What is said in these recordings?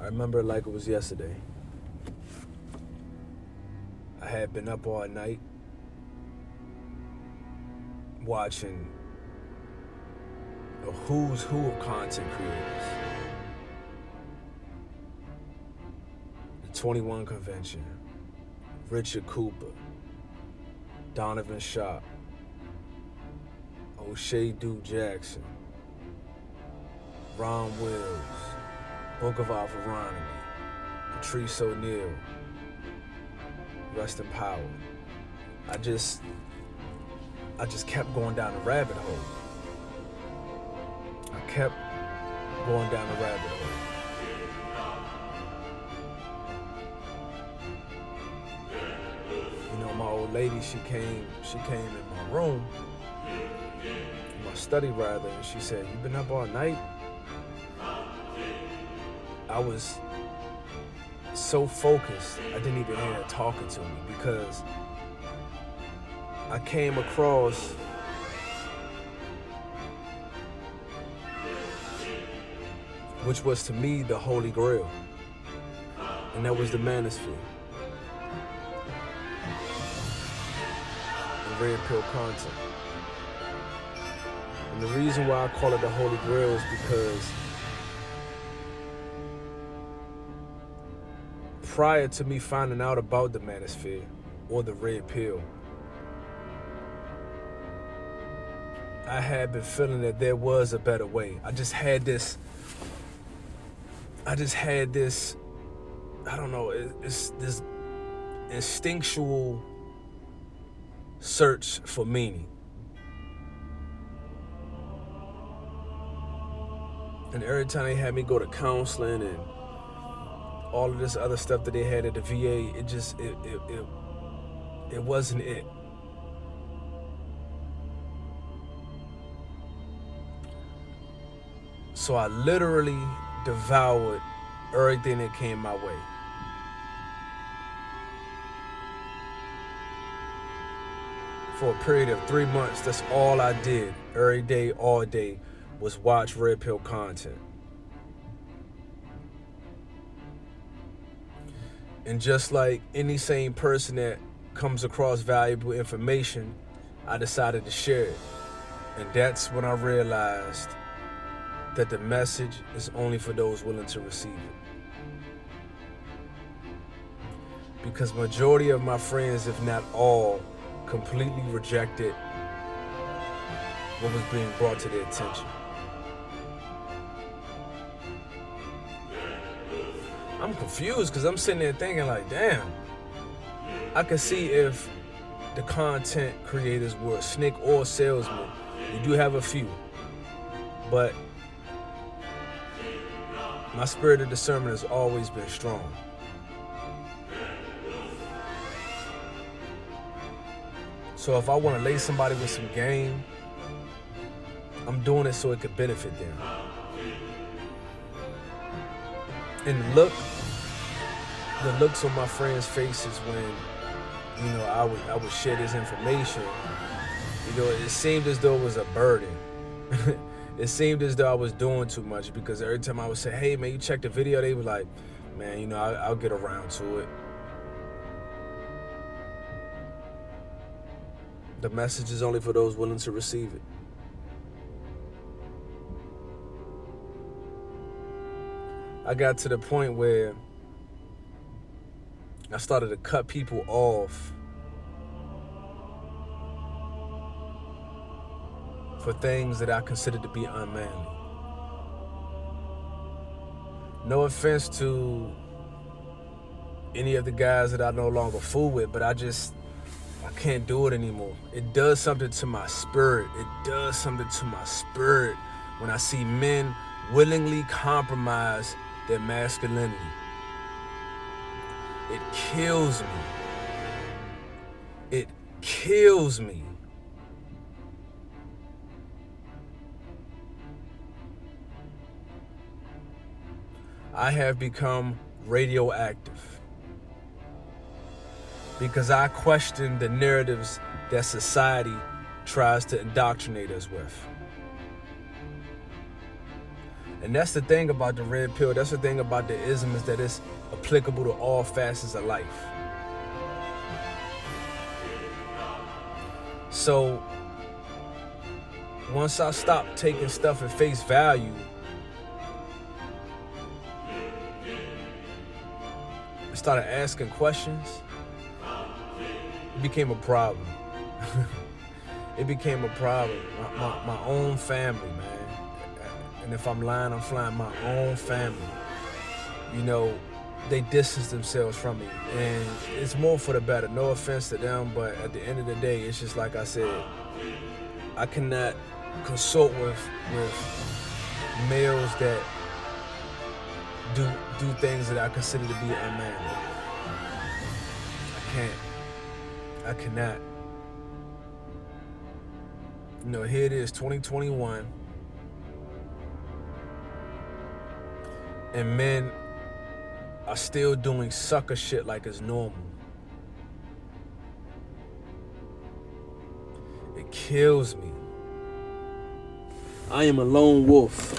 I remember it like it was yesterday. I had been up all night watching a who's who of content creators. The 21 Convention, Richard Cooper, Donovan Sharp, O'Shea Duke Jackson, Ron Wills, Book of Alpharonomy, Patrice O'Neal, rest in power. I just kept going down the rabbit hole. I kept going down the rabbit hole. You know, my old lady, she came in my room, in my study rather, and she said, "You been up all night?" I was so focused, I didn't even hear her talking to me because I came across which was to me the Holy Grail, and that was the manosphere. The red pill content. And the reason why I call it the Holy Grail is because prior to me finding out about the manosphere or the red pill, I had been feeling that there was a better way. I just had this, I don't know, it's this instinctual search for meaning. And every time they had me go to counseling and all of this other stuff that they had at the VA, it wasn't it. So I literally devoured everything that came my way. For a period of 3 months, that's all I did. Every day, all day, was watch red pill content. And just like any sane person that comes across valuable information, I decided to share it. And that's when I realized that the message is only for those willing to receive it. Because majority of my friends, if not all, completely rejected what was being brought to their attention. I'm confused because I'm sitting there thinking like, damn, I could see if the content creators were a snake or salesman. We do have a few, but my spirit of discernment has always been strong. So if I want to lay somebody with some game, I'm doing it so it could benefit them. And the looks on my friends' faces when, you know, I would share this information, you know, it seemed as though it was a burden. It seemed as though I was doing too much because every time I would say, "Hey man, you check the video," they were like, "Man, you know, I'll get around to it." The message is only for those willing to receive it. I got to the point where I started to cut people off for things that I considered to be unmanly. No offense to any of the guys that I no longer fool with, but I can't do it anymore. It does something to my spirit. It does something to my spirit when I see men willingly compromise their masculinity. It kills me. It kills me. I have become radioactive because I question the narratives that society tries to indoctrinate us with. And that's the thing about the red pill. That's the thing about the ism, is that it's applicable to all facets of life. So once I stopped taking stuff at face value, I started asking questions, it became a problem. It became a problem. My own family, man. And if I'm lying, I'm flying. My own family, you know, they distance themselves from me. And it's more for the better. No offense to them, but at the end of the day, it's just like I said, I cannot consult with males that do things that I consider to be unmanly. I can't. I cannot. You know, here it is, 2021. And men are still doing sucker shit like it's normal. It kills me. I am a lone wolf.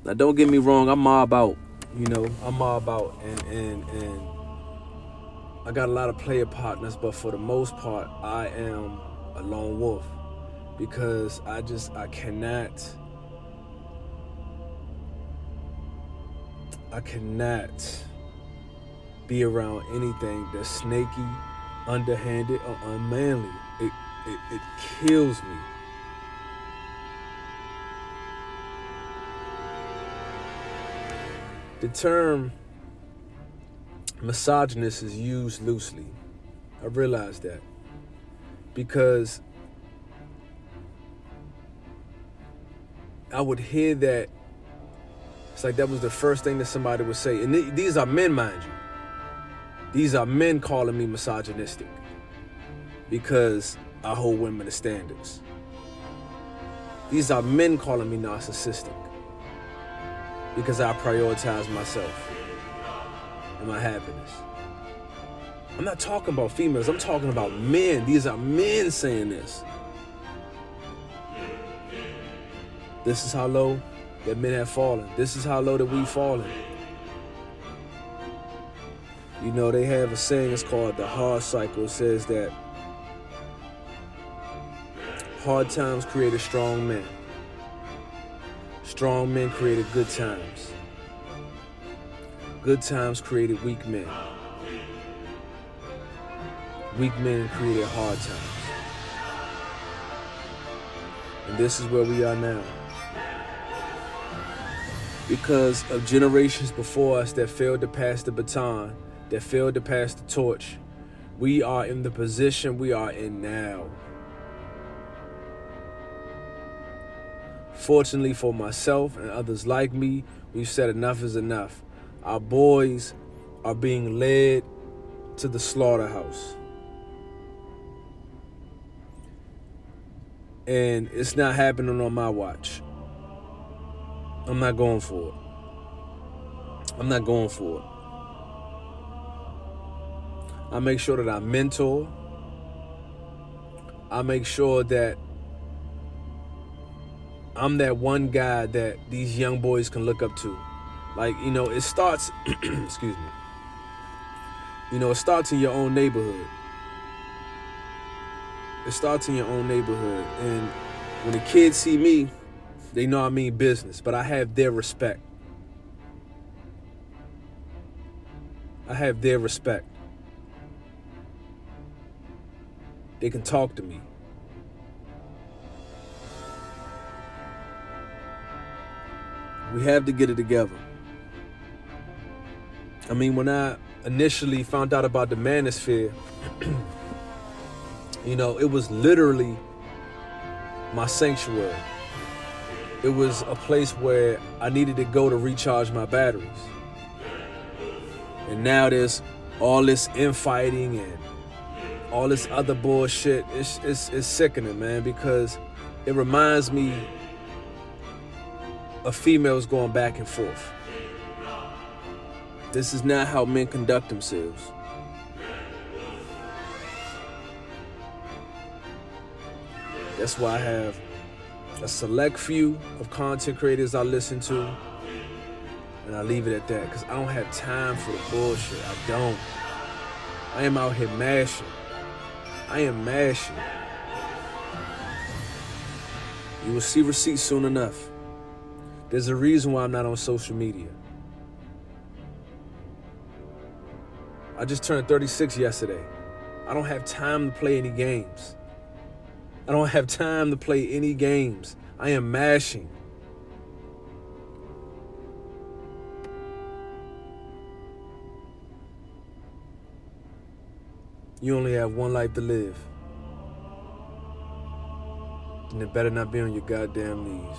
Now, don't get me wrong, I'm mob out. You know, I'm mob out. And I got a lot of player partners, but for the most part, I am a lone wolf. Because I cannot be around anything that's snaky, underhanded, or unmanly. It kills me. The term misogynist is used loosely. I realize that. Because I would hear that. It's like that was the first thing that somebody would say. And these are men, mind you. These are men calling me misogynistic because I hold women to standards. These are men calling me narcissistic because I prioritize myself and my happiness. I'm not talking about females. I'm talking about men. These are men saying this. This is how low that men have fallen. This is how low that we've fallen. You know, they have a saying, it's called the hard cycle. It says that hard times created strong men. Strong men created good times. Good times created weak men. Weak men created hard times. And this is where we are now. Because of generations before us that failed to pass the baton, that failed to pass the torch, we are in the position we are in now. Fortunately for myself and others like me, we've said enough is enough. Our boys are being led to the slaughterhouse. And it's not happening on my watch. I'm not going for it. I'm not going for it. I make sure that I mentor. I make sure that I'm that one guy that these young boys can look up to. Like, you know, it starts, excuse me. You know, it starts in your own neighborhood. It starts in your own neighborhood. And when the kids see me, they know I mean business, but I have their respect. I have their respect. They can talk to me. We have to get it together. I mean, when I initially found out about the manosphere, you know, it was literally my sanctuary. It was a place where I needed to go to recharge my batteries. And now there's all this infighting and all this other bullshit. It's sickening, man, because it reminds me of females going back and forth. This is not how men conduct themselves. That's why I have a select few of content creators I listen to, and I leave it at that, because I don't have time for the bullshit. I don't. I am out here mashing. I am mashing. You will see receipts soon enough. There's a reason why I'm not on social media. I just turned 36 yesterday. I don't have time to play any games. I don't have time to play any games. I am mashing. You only have one life to live. And it better not be on your goddamn knees.